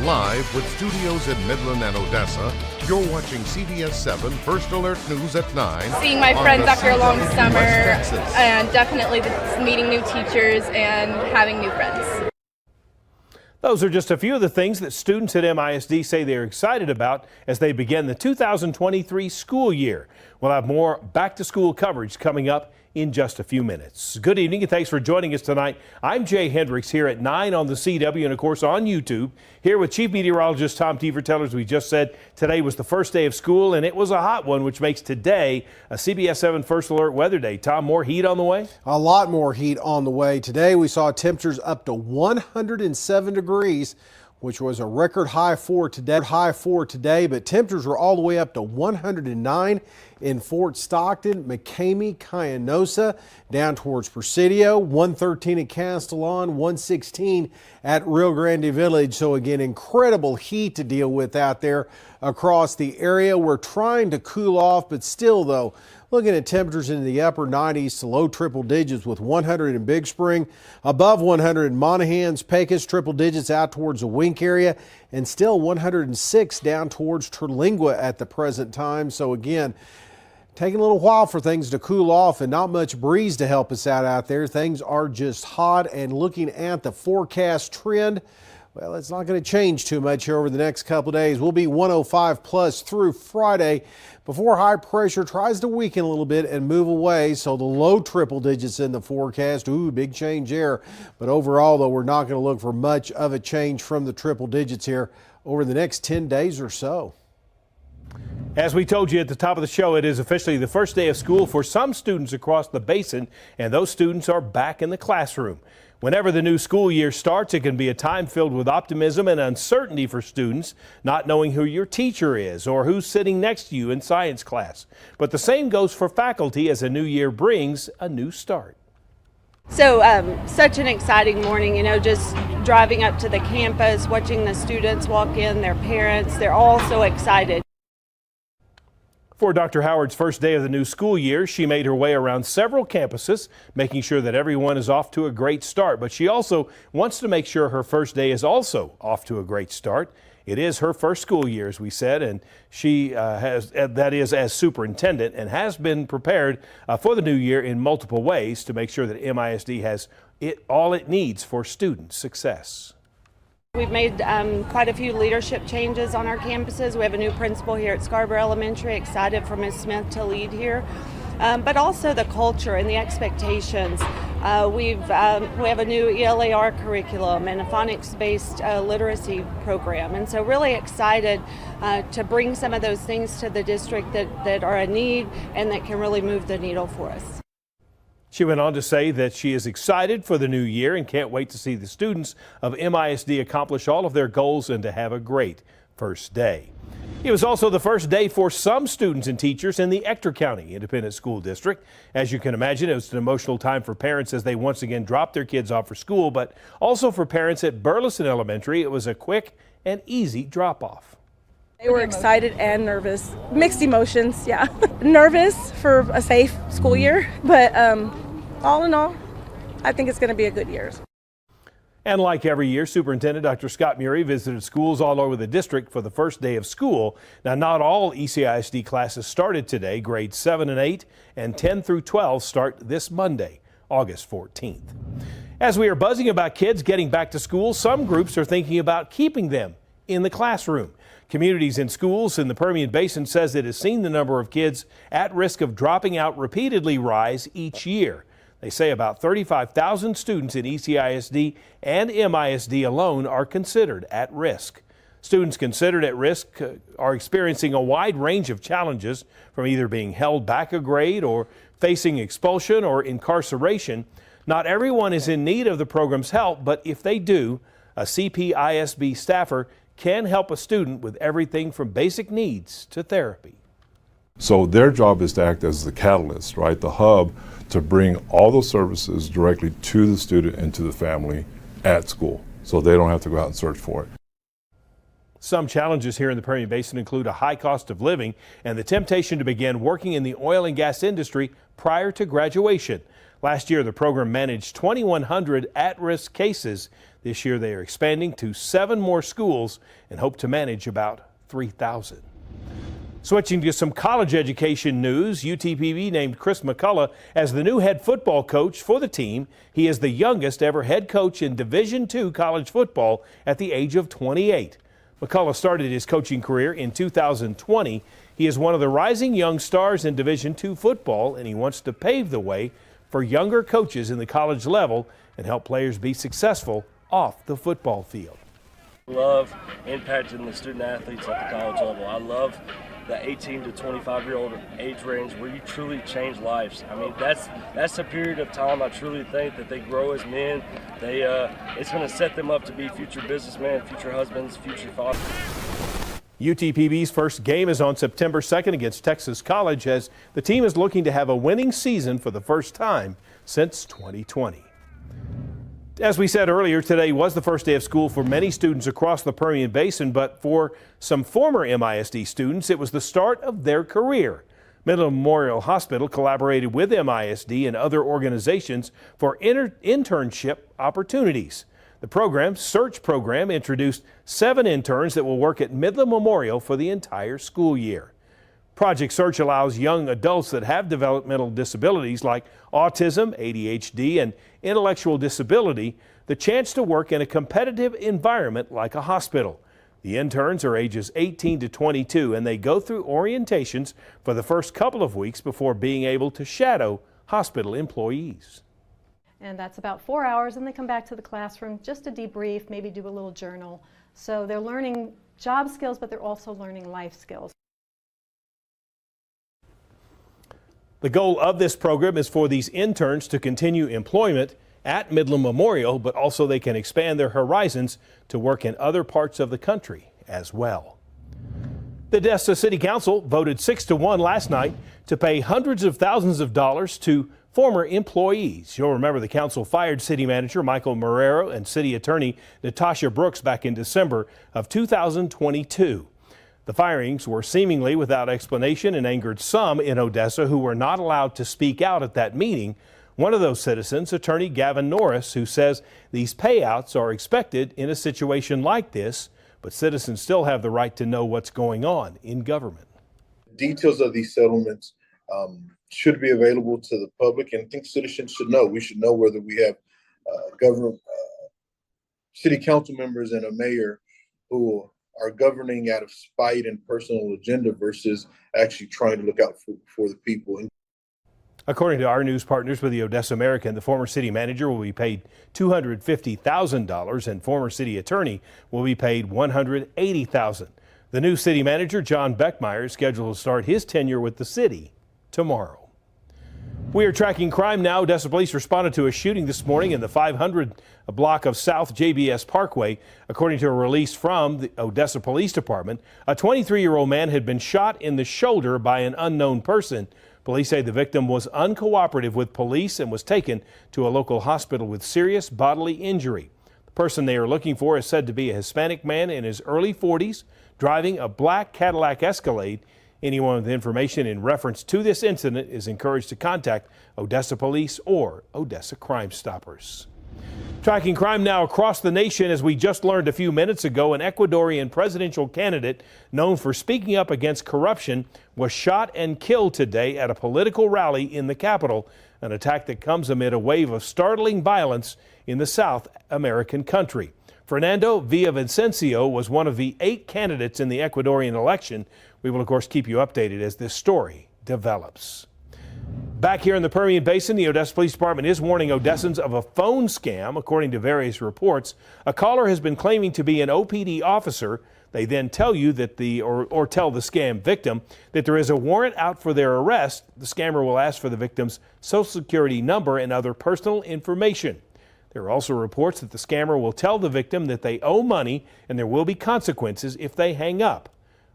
Live with studios in Midland and Odessa, you're watching CBS7 First Alert News at 9. Seeing my friends after a long summer, Texas. and definitely meeting new teachers and having new friends. Those are just a few of the things that students at MISD say they're excited about as they begin the 2023 school year. We'll have more back-to-school coverage coming up in just a few minutes. Good evening and thanks for joining us tonight. I'm Jay Hendricks here at 9 on the CW and of course on YouTube. Here with Chief Meteorologist Tom Teever. As we just said, today was the first day of school and it was a hot one, which makes today a CBS7 First Alert Weather Day. Tom, more heat on the way? A lot more heat on the way. Today we saw temperatures up to 107 degrees, which was a record high for today, but temperatures were all the way up to 109 in Fort Stockton, McCamey, Cayenosa, down towards Presidio, 113 at Castellon, 116 at Rio Grande Village. So again, incredible heat to deal with out there across the area. We're trying to cool off, but still though, looking at temperatures in the upper 90s to low triple digits with 100 in Big Spring, above 100 in Monahans, Pecos, triple digits out towards the Wink area, and still 106 down towards Terlingua at the present time. So again, taking a little while for things to cool off and not much breeze to help us out there. Things are just hot, and looking at the forecast trend, well, it's not going to change too much here over the next couple of days. We'll be 105 plus through Friday before high pressure tries to weaken a little bit and move away. So the low triple digits in the forecast. Ooh, big change there. But overall, though, we're not going to look for much of a change from the triple digits here over the next 10 days or so. As we told you at the top of the show, it is officially the first day of school for some students across the Basin, and those students are back in the classroom. Whenever the new school year starts, it can be a time filled with optimism and uncertainty for students, not knowing who your teacher is or who's sitting next to you in science class. But the same goes for faculty as a new year brings a new start. So such an exciting morning, just driving up to the campus, watching the students walk in, their parents, they're all so excited. For Dr. Howard's first day of the new school year, she made her way around several campuses, making sure that everyone is off to a great start. But she also wants to make sure her first day is also off to a great start. It is her first school year, as we said, and she that is as superintendent, and has been prepared for the new year in multiple ways to make sure that MISD has all it needs for student success. We've made quite a few leadership changes on our campuses. We have a new principal here at Scarborough Elementary, excited for Ms. Smith to lead here. But also the culture and the expectations. We have a new ELAR curriculum and a phonics-based literacy program. And so really excited to bring some of those things to the district that are a need and that can really move the needle for us. She went on to say that she is excited for the new year and can't wait to see the students of MISD accomplish all of their goals and to have a great first day. It was also the first day for some students and teachers in the Ector County Independent School District. As you can imagine, it was an emotional time for parents as they once again dropped their kids off for school, but also for parents at Burleson Elementary. It was a quick and easy drop-off. They were excited and nervous. Mixed emotions, yeah. Nervous for a safe school year, but all in all, I think it's going to be a good year. And like every year, Superintendent Dr. Scott Murray visited schools all over the district for the first day of school. Now, not all ECISD classes started today. Grades 7 and 8 and 10 through 12 start this Monday, August 14th. As we are buzzing about kids getting back to school, some groups are thinking about keeping them in the classroom. Communities and schools in the Permian Basin says it has seen the number of kids at risk of dropping out repeatedly rise each year. They say about 35,000 students in ECISD and MISD alone are considered at risk. Students considered at risk are experiencing a wide range of challenges, from either being held back a grade or facing expulsion or incarceration. Not everyone is in need of the program's help, but if they do, a CPISB staffer can help a student with everything from basic needs to therapy. So their job is to act as the catalyst, right? The hub to bring all those services directly to the student and to the family at school, so they don't have to go out and search for it. Some challenges here in the Permian Basin include a high cost of living and the temptation to begin working in the oil and gas industry prior to graduation. Last year, the program managed 2,100 at-risk cases. This year, they are expanding to 7 more schools and hope to manage about 3,000. Switching to some college education news, UTPB named Chris McCullough as the new head football coach for the team. He is the youngest ever head coach in Division II college football at the age of 28. McCullough started his coaching career in 2020. He is one of the rising young stars in Division II football, and he wants to pave the way for younger coaches in the college level and help players be successful off the football field. I love impacting the student athletes at the college level. I love the 18 to 25-year-old age range where you truly change lives. I mean, that's a period of time I truly think that they grow as men. It's going to set them up to be future businessmen, future husbands, future fathers. UTPB's first game is on September 2nd against Texas College, as the team is looking to have a winning season for the first time since 2020. As we said earlier, today was the first day of school for many students across the Permian Basin, but for some former MISD students, it was the start of their career. Midland Memorial Hospital collaborated with MISD and other organizations for internship opportunities. The program's search program introduced 7 interns that will work at Midland Memorial for the entire school year. Project Search allows young adults that have developmental disabilities like autism, ADHD, and intellectual disability the chance to work in a competitive environment like a hospital. The interns are ages 18 to 22, and they go through orientations for the first couple of weeks before being able to shadow hospital employees. And that's about 4 hours, and they come back to the classroom just to debrief, maybe do a little journal. So they're learning job skills, but they're also learning life skills. The goal of this program is for these interns to continue employment at Midland Memorial, but also they can expand their horizons to work in other parts of the country as well. The Odessa City Council voted 6-1 last night to pay hundreds of thousands of dollars to former employees. You'll remember the council fired city manager Michael Marrero and city attorney Natasha Brooks back in December of 2022. The firings were seemingly without explanation and angered some in Odessa who were not allowed to speak out at that meeting. One of those citizens, attorney Gavin Norris, who says these payouts are expected in a situation like this, but citizens still have the right to know what's going on in government. Details of these settlements should be available to the public, and I think citizens should know. We should know whether we have government, city council members and a mayor who are governing out of spite and personal agenda versus actually trying to look out for the people. According to our news partners with the Odessa American, the former city manager will be paid $250,000 and former city attorney will be paid $180,000. The new city manager, John Beckmeyer, is scheduled to start his tenure with the city tomorrow. We are tracking crime now. Odessa police responded to a shooting this morning in the 500 block of South JBS Parkway. According to a release from the Odessa Police Department, a 23-year-old man had been shot in the shoulder by an unknown person. Police say the victim was uncooperative with police and was taken to a local hospital with serious bodily injury. The person they are looking for is said to be a Hispanic man in his early 40s, driving a black Cadillac Escalade. Anyone with information in reference to this incident is encouraged to contact Odessa Police or Odessa Crime Stoppers. Tracking crime now across the nation, as we just learned a few minutes ago, an Ecuadorian presidential candidate known for speaking up against corruption was shot and killed today at a political rally in the capital, an attack that comes amid a wave of startling violence in the South American country. Fernando Villavicencio was one of the 8 candidates in the Ecuadorian election. We will, of course, keep you updated as this story develops. Back here in the Permian Basin, the Odessa Police Department is warning Odessans of a phone scam. According to various reports, a caller has been claiming to be an OPD officer. They then tell you that or tell the scam victim that there is a warrant out for their arrest. The scammer will ask for the victim's social security number and other personal information. There are also reports that the scammer will tell the victim that they owe money and there will be consequences if they hang up.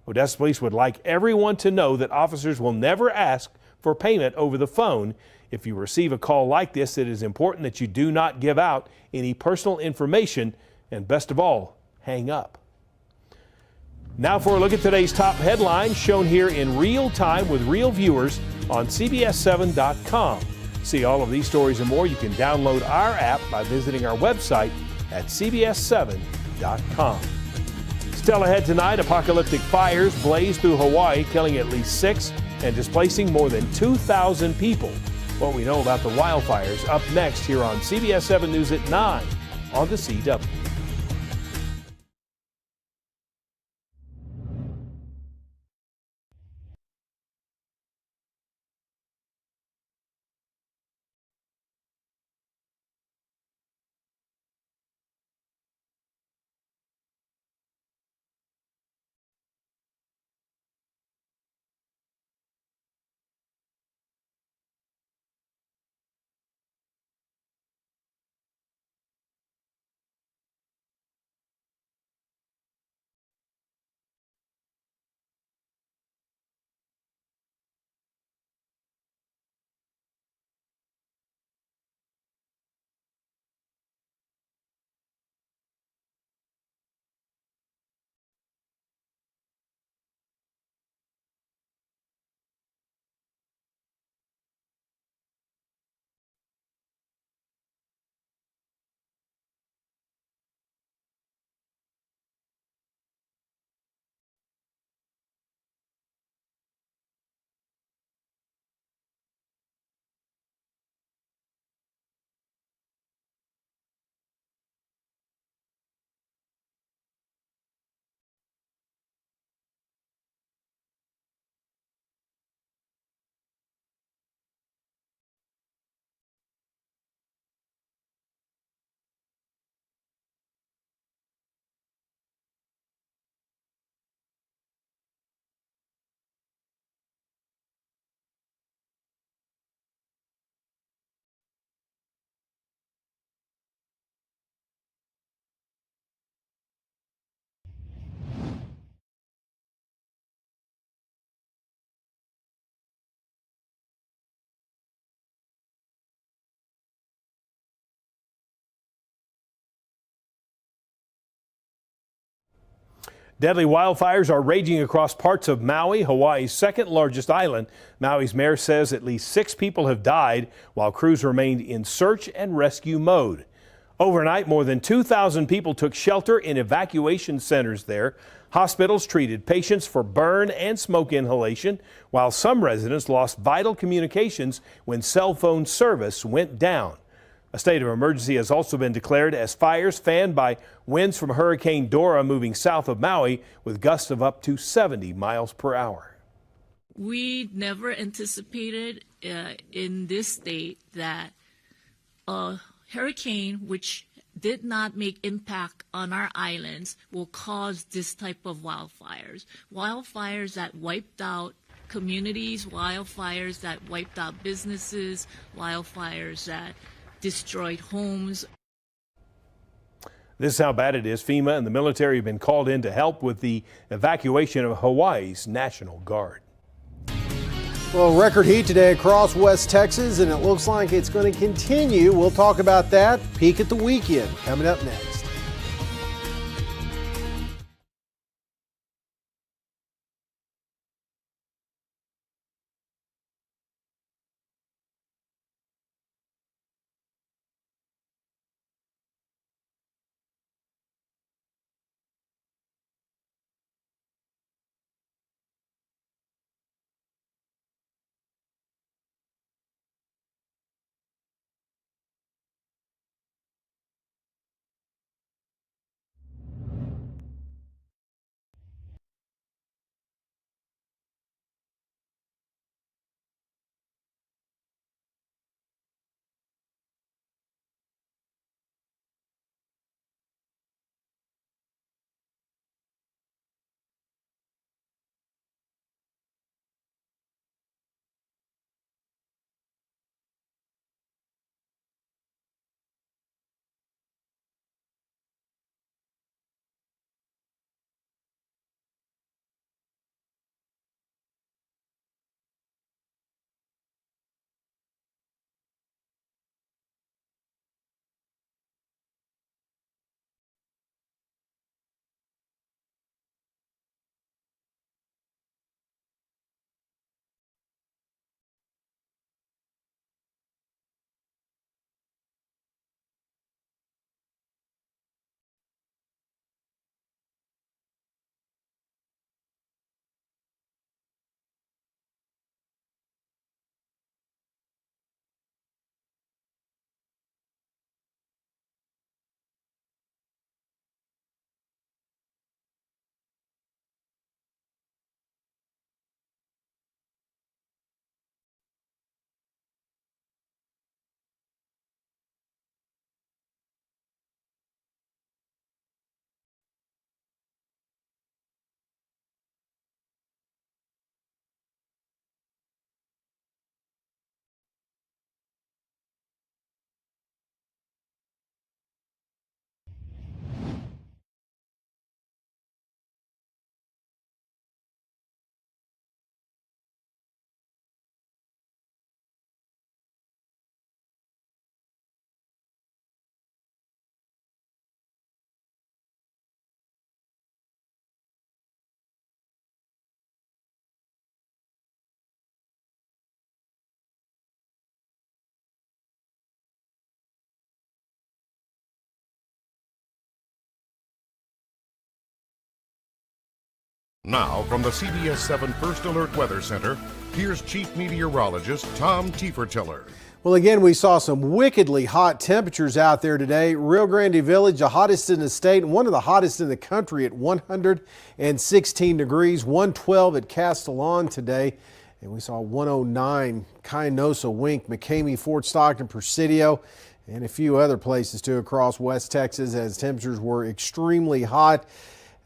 Odessa Police would like everyone to know that officers will never ask for payment over the phone. If you receive a call like this, it is important that you do not give out any personal information, and best of all, hang up. Now for a look at today's top headlines shown here in real time with real viewers on CBS7.com. See all of these stories and more. You can download our app by visiting our website at CBS7.com. Still ahead tonight, apocalyptic fires blaze through Hawaii, killing at least 6 and displacing more than 2,000 people. What we know about the wildfires up next here on CBS 7 News at 9 on the CW. Deadly wildfires are raging across parts of Maui, Hawaii's second largest island. Maui's mayor says at least 6 people have died while crews remained in search and rescue mode. Overnight, more than 2,000 people took shelter in evacuation centers there. Hospitals treated patients for burn and smoke inhalation, while some residents lost vital communications when cell phone service went down. A state of emergency has also been declared as fires fanned by winds from Hurricane Dora moving south of Maui with gusts of up to 70 miles per hour. We never anticipated in this state that a hurricane, which did not make impact on our islands, will cause this type of wildfires. Wildfires that wiped out communities, wildfires that wiped out businesses, wildfires that destroyed homes. This is how bad it is. FEMA and the military have been called in to help with the evacuation of Hawaii's National Guard. Well, record heat today across West Texas, and it looks like it's going to continue. We'll talk about that. Peek at the weekend coming up next. Now, from the CBS7 First Alert Weather Center, here's Chief Meteorologist Tom Tiefertiller. Well, again, we saw some wickedly hot temperatures out there today. Rio Grande Village, the hottest in the state and one of the hottest in the country at 116 degrees, 112 at Castellon today. And we saw 109 Cayenosa, Wink, McCamey, Fort Stockton, Presidio, and a few other places too across West Texas as temperatures were extremely hot.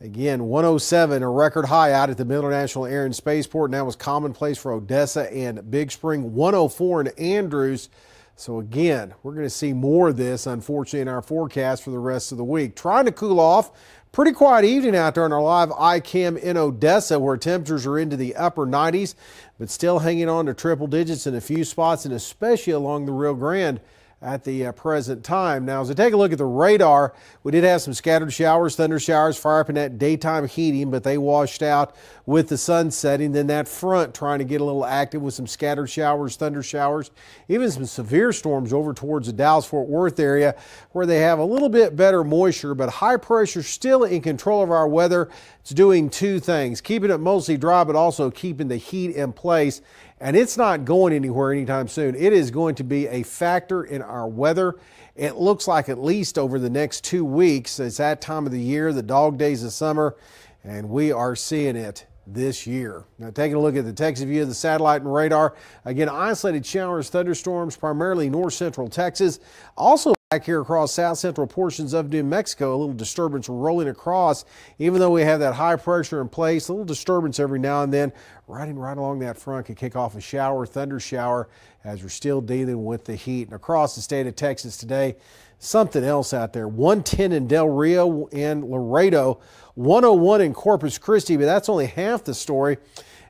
Again, 107, a record high out at the Miller National Air and Spaceport, and that was commonplace for Odessa and Big Spring. 104 in Andrews. So again, we're going to see more of this, unfortunately, in our forecast for the rest of the week. Trying to cool off. Pretty quiet evening out there on our live iCam in Odessa, where temperatures are into the upper 90s, but still hanging on to triple digits in a few spots, and especially along the Rio Grande at the present time. Now, as I take a look at the radar, we did have some scattered showers, thunder showers, fire up in that daytime heating, but they washed out with the sun setting. Then that front trying to get a little active with some scattered showers, thunder showers, even some severe storms over towards the Dallas-Fort Worth area where they have a little bit better moisture, but high pressure still in control of our weather. It's doing two things, keeping it mostly dry, but also keeping the heat in place. And it's not going anywhere anytime soon. It is going to be a factor in our weather. It looks like at least over the next 2 weeks. It's that time of the year, the dog days of summer, and we are seeing it this year. Now, taking a look at the Texas view of the satellite and radar. Again, isolated showers, thunderstorms, primarily north central Texas. Also back here across south central portions of New Mexico, a little disturbance rolling across. Even though we have that high pressure in place, a little disturbance every now and then riding right along that front can kick off a shower, thunder shower, as we're still dealing with the heat. And across the state of Texas today, something else out there. 110 in Del Rio and Laredo, 101 in Corpus Christi, but that's only half the story.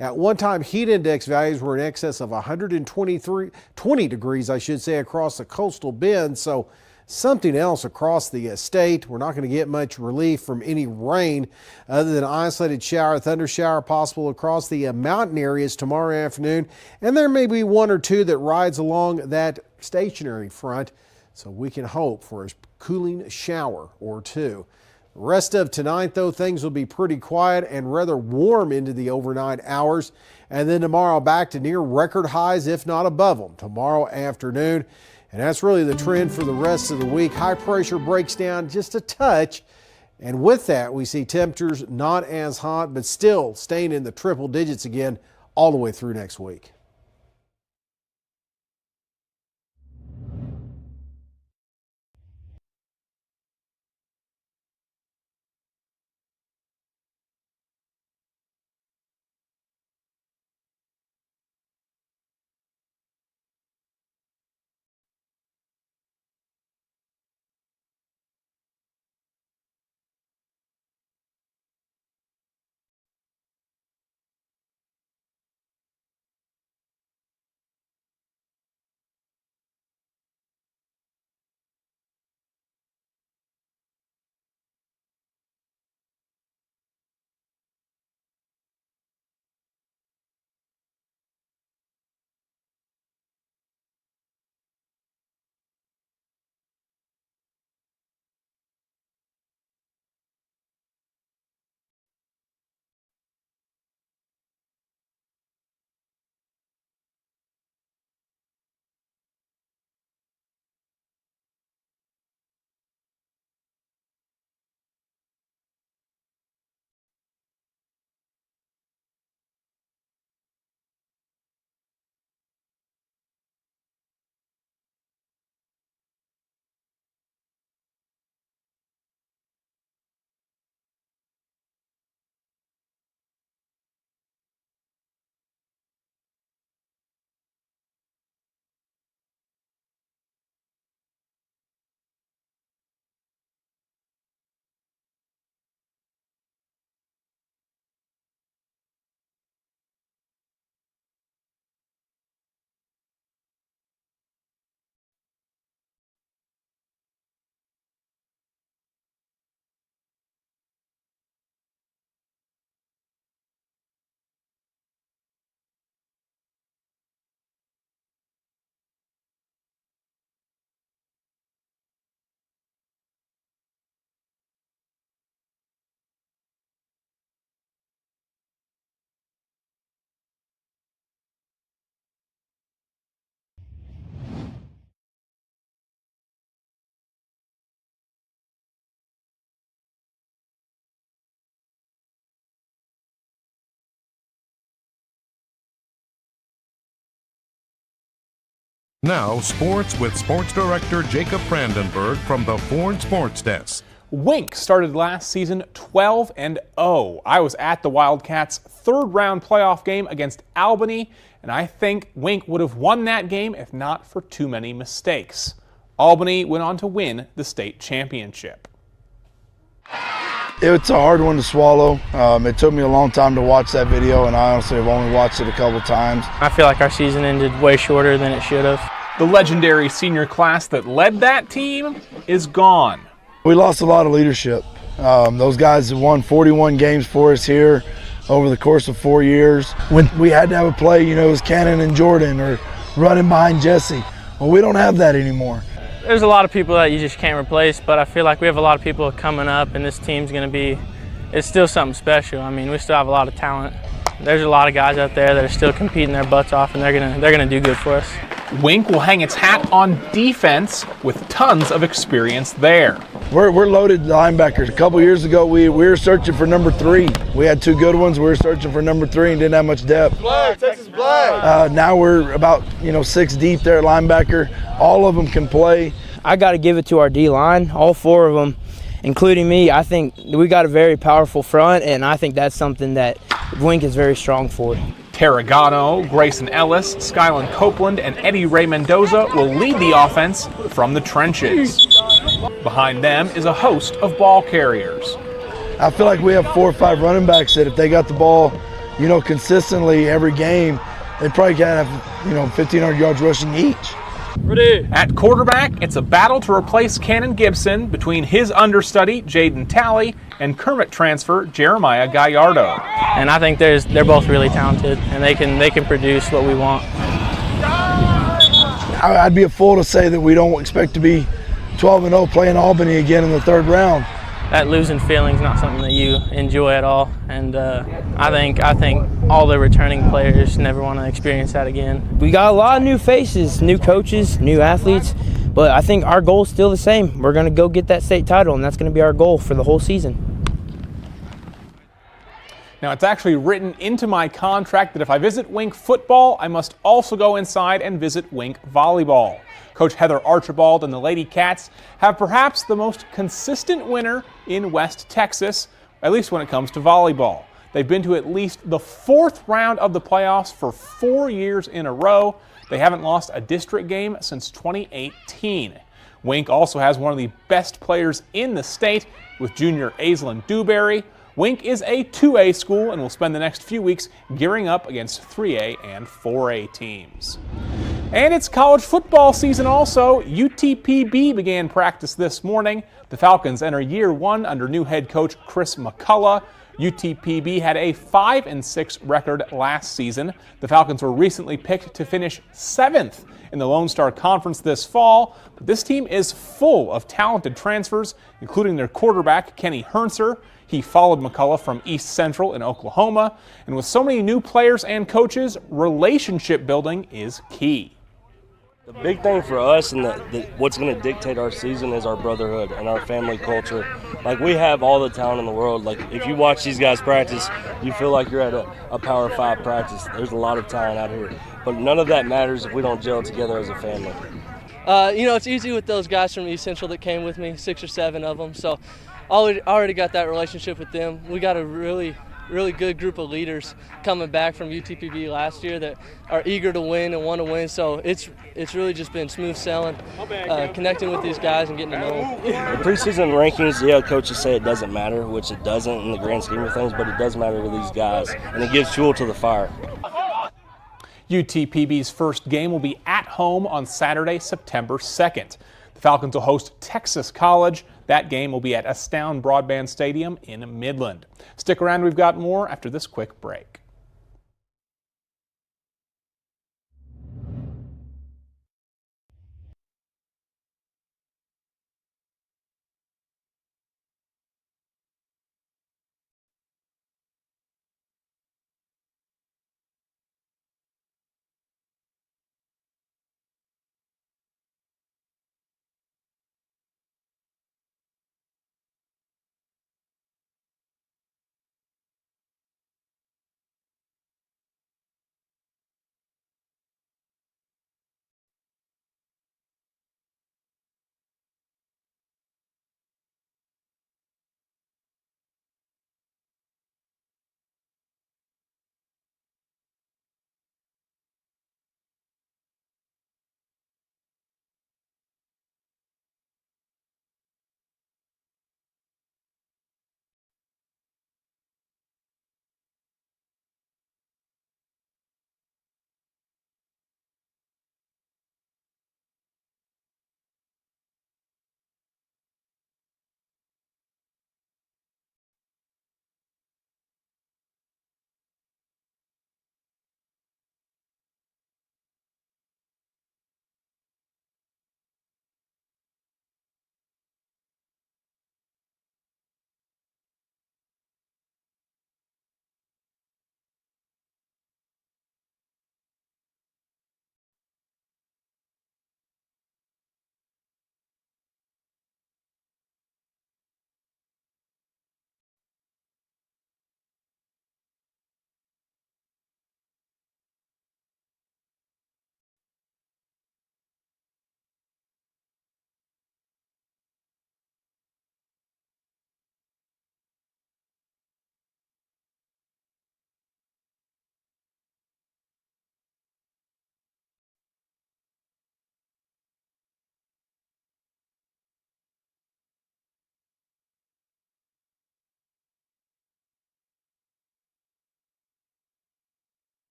At one time, heat index values were in excess of 20 degrees, I should say, across the coastal bend. So something else across the state. We're not going to get much relief from any rain other than isolated shower, thunder shower possible across the mountain areas tomorrow afternoon. And there may be one or two that rides along that stationary front. So we can hope for a cooling shower or two. The rest of tonight, though, things will be pretty quiet and rather warm into the overnight hours. And then tomorrow back to near record highs, if not above them, tomorrow afternoon. And that's really the trend for the rest of the week. High pressure breaks down just a touch. And with that, we see temperatures not as hot, but still staying in the triple digits again all the way through next week. Now, sports with sports director Jacob Brandenburg from the Ford Sports Desk. Wink started last season 12-0. I was at the Wildcats' third-round playoff game against Albany, and I think Wink would have won that game if not for too many mistakes. Albany went on to win the state championship. It's a hard one to swallow. It took me a long time to watch that video, and I honestly have only watched it a couple times. I feel like our season ended way shorter than it should have. The legendary senior class that led that team is gone. We lost a lot of leadership. Those guys have won 41 games for us here over the course of 4 years. When we had to have a play, it was Cannon and Jordan or running behind Jesse. Well, we don't have that anymore. There's a lot of people that you just can't replace, but I feel like we have a lot of people coming up, and this team's going to be, it's still something special. I mean, we still have a lot of talent. There's a lot of guys out there that are still competing their butts off, and they're gonna do good for us. Wink will hang its hat on defense with tons of experience there. We're loaded linebackers. A couple years ago, we were searching for number 3. We had 2 good ones. We were searching for number 3 and didn't have much depth. Texas Black. Now we're about 6 deep there at linebacker. All of them can play. I got to give it to our D-line, all 4 of them, including me. I think we got a very powerful front, and I think that's something that Wink is very strong for. Tarragano, Grayson Ellis, Skyland Copeland, and Eddie Ray Mendoza will lead the offense from the trenches. Behind them is a host of ball carriers. I feel like we have 4 or 5 running backs that if they got the ball, consistently every game, they probably can have, 1,500 yards rushing each. Ready. At quarterback, it's a battle to replace Cannon Gibson between his understudy, Jaden Talley, and Kermit transfer, Jeremiah Gallardo. And I think they're both really talented, and they can produce what we want. I'd be a fool to say that we don't expect to be 12-0 playing Albany again in the 3rd round. That losing feeling's not something that you enjoy at all, and I think all the returning players never want to experience that again. We got a lot of new faces, new coaches, new athletes, but I think our goal is still the same. We're going to go get that state title, and that's going to be our goal for the whole season. Now, it's actually written into my contract that if I visit Wink football, I must also go inside and visit Wink volleyball. Coach Heather Archibald and the Lady Cats have perhaps the most consistent winner in West Texas, at least when it comes to volleyball. They've been to at least the 4th round of the playoffs for 4 years in a row. They haven't lost a district game since 2018. Wink also has one of the best players in the state with junior Aislinn Dewberry. Wink is a 2A school and will spend the next few weeks gearing up against 3A and 4A teams. And it's college football season also. UTPB began practice this morning. The Falcons enter year 1 under new head coach Chris McCullough. UTPB had a 5-6 record last season. The Falcons were recently picked to finish 7th in the Lone Star Conference this fall. But this team is full of talented transfers, including their quarterback, Kenny Hernser. He followed McCullough from East Central in Oklahoma. And with so many new players and coaches, relationship building is key. The big thing for us and what's going to dictate our season is our brotherhood and our family culture. Like, we have all the talent in the world. Like, if you watch these guys practice, you feel like you're at a Power 5 practice. There's a lot of talent out here. But none of that matters if we don't gel together as a family. It's easy with those guys from East Central that came with me, 6 or 7 of them. So I already got that relationship with them. We got a really good group of leaders coming back from UTPB last year that are eager to win and want to win. So it's really just been smooth sailing, connecting with these guys and getting to know them. The preseason rankings, coaches say it doesn't matter, which it doesn't in the grand scheme of things, but it does matter to these guys, and it gives fuel to the fire. UTPB's first game will be at home on Saturday, September 2nd. The Falcons will host Texas College. That game will be at Astound Broadband Stadium in Midland. Stick around, we've got more after this quick break.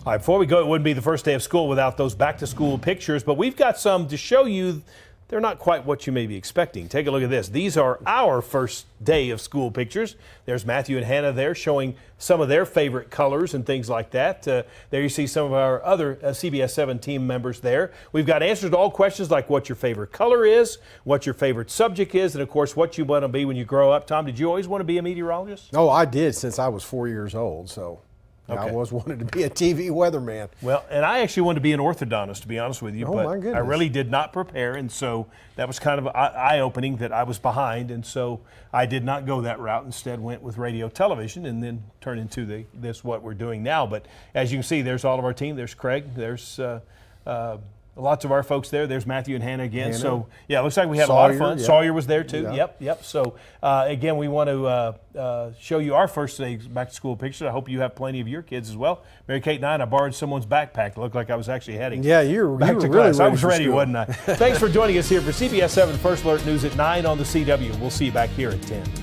All right, before we go, it wouldn't be the first day of school without those back-to-school pictures, but we've got some to show you. They're not quite what you may be expecting. Take a look at this. These are our first day of school pictures. There's Matthew and Hannah there showing some of their favorite colors and things like that. There you see some of our other CBS7 team members there. We've got answers to all questions like what your favorite color is, what your favorite subject is, and of course what you want to be when you grow up. Tom, did you always want to be a meteorologist? Oh, I did since I was 4 years old, so. Okay. I always wanted to be a TV weatherman. Well, and I actually wanted to be an orthodontist, to be honest with you. Oh, but my goodness. I really did not prepare, and so that was kind of eye-opening that I was behind, and so I did not go that route. Instead, went with radio television, and then turned into what we're doing now. But as you can see, there's all of our team. There's Craig. There's lots of our folks there. There's Matthew and Hannah again. So, yeah, it looks like we had a lot of fun. Yeah. Sawyer was there, too. Yeah. Yep. So, again, we want to show you our first day back-to-school pictures. I hope you have plenty of your kids as well. Mary Kate and I borrowed someone's backpack. It looked like I was actually heading back to class. I was ready, wasn't I? Thanks for joining us here for CBS7 First Alert News at 9 on the CW. We'll see you back here at 10.